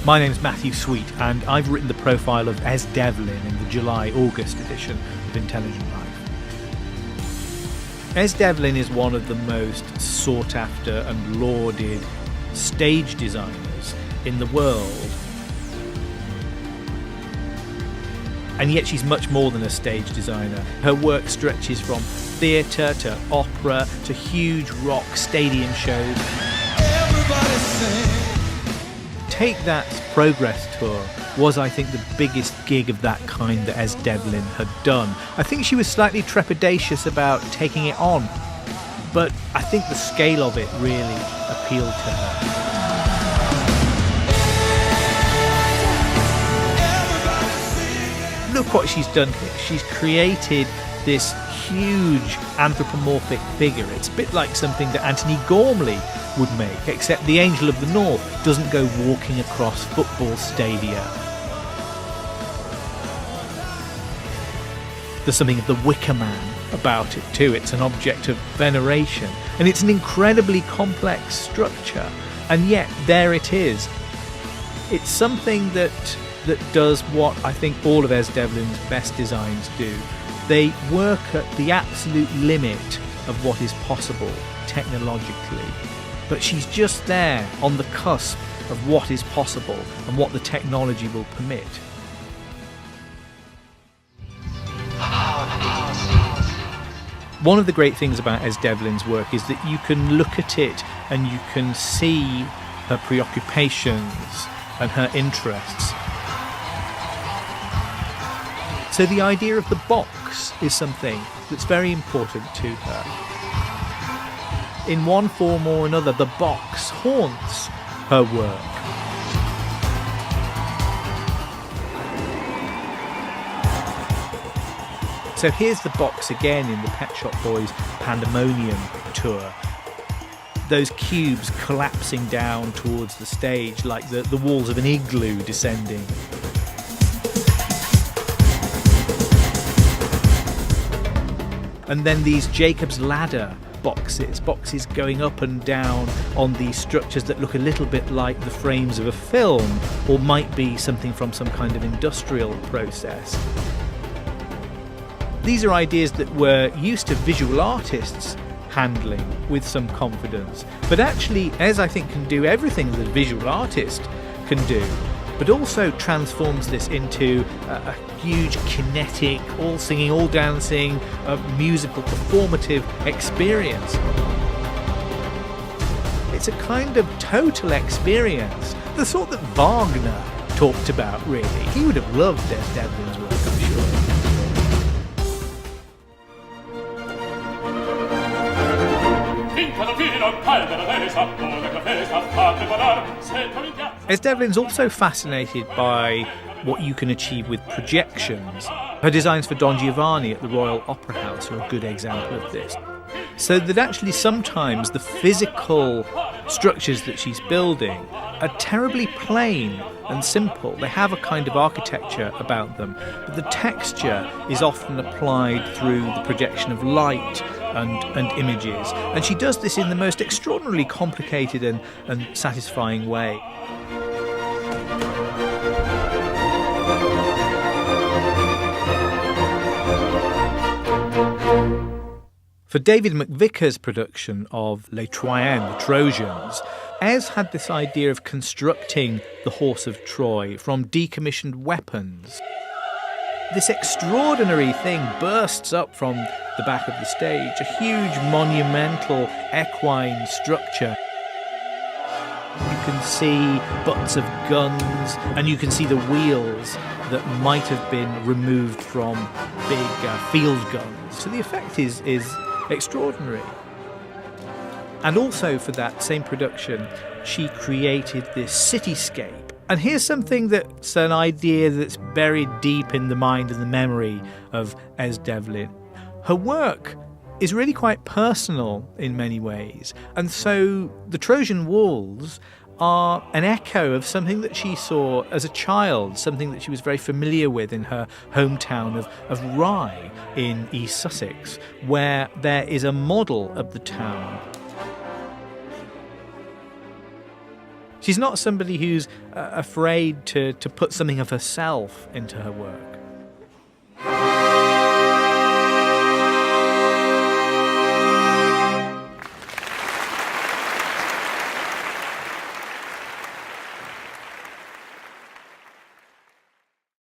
My name's Matthew Sweet, and I've written the profile of Es Devlin in the July-August edition of Intelligent Life. Es Devlin is one of the most sought-after and lauded stage designers in the world. And yet she's much more than a stage designer. Her work stretches from theatre to opera to huge rock stadium shows. Everybody sing. Take That's Progress Tour was, I think, the biggest gig of that kind that Es Devlin had done. I think she was slightly trepidatious about taking it on, but I think the scale of it really appealed to her. Look what she's done here. She's created this huge anthropomorphic figure. It's a bit like something that Antony Gormley would make, except the Angel of the North doesn't go walking across football stadia. There's something of the Wicker Man about it too. It's an object of veneration, and it's an incredibly complex structure, and yet there it is. It's something that does what I think all of Es Devlin's best designs do. They work at the absolute limit of what is possible technologically, but she's just there on the cusp of what is possible and what the technology will permit. One of the great things about Es Devlin's work is that you can look at it and you can see her preoccupations and her interests. So the idea of the box is something that's very important to her. In one form or another, the box haunts her work. So here's the box again in the Pet Shop Boys Pandemonium tour. Those cubes collapsing down towards the stage like the walls of an igloo descending. And then these Jacob's Ladder boxes going up and down on these structures that look a little bit like the frames of a film, or might be something from some kind of industrial process. These are ideas that we're used to visual artists handling with some confidence. But actually, Ez, I think, can do everything that a visual artist can do, but also transforms this into a huge kinetic, all singing, all dancing, musical, performative experience. It's a kind of total experience, the sort that Wagner talked about, really. He would have loved Es Devlin's work, I'm sure. Es Devlin's also fascinated by what you can achieve with projections. Her designs for Don Giovanni at the Royal Opera House are a good example of this. So that actually sometimes the physical structures that she's building are terribly plain and simple. They have a kind of architecture about them, but the texture is often applied through the projection of light and images. And she does this in the most extraordinarily complicated and satisfying way. For David McVicker's production of Les Troyens, the Trojans, Ez had this idea of constructing the Horse of Troy from decommissioned weapons. This extraordinary thing bursts up from the back of the stage, a huge monumental equine structure. You can see butts of guns, and you can see the wheels that might have been removed from big field guns. So the effect is extraordinary. And also for that same production, she created this cityscape. And here's something that's an idea that's buried deep in the mind and the memory of Es Devlin. Her work is really quite personal in many ways. And so the Trojan Walls are an echo of something that she saw as a child, something that she was very familiar with in her hometown of Rye in East Sussex, where there is a model of the town. She's not somebody who's afraid to put something of herself into her work.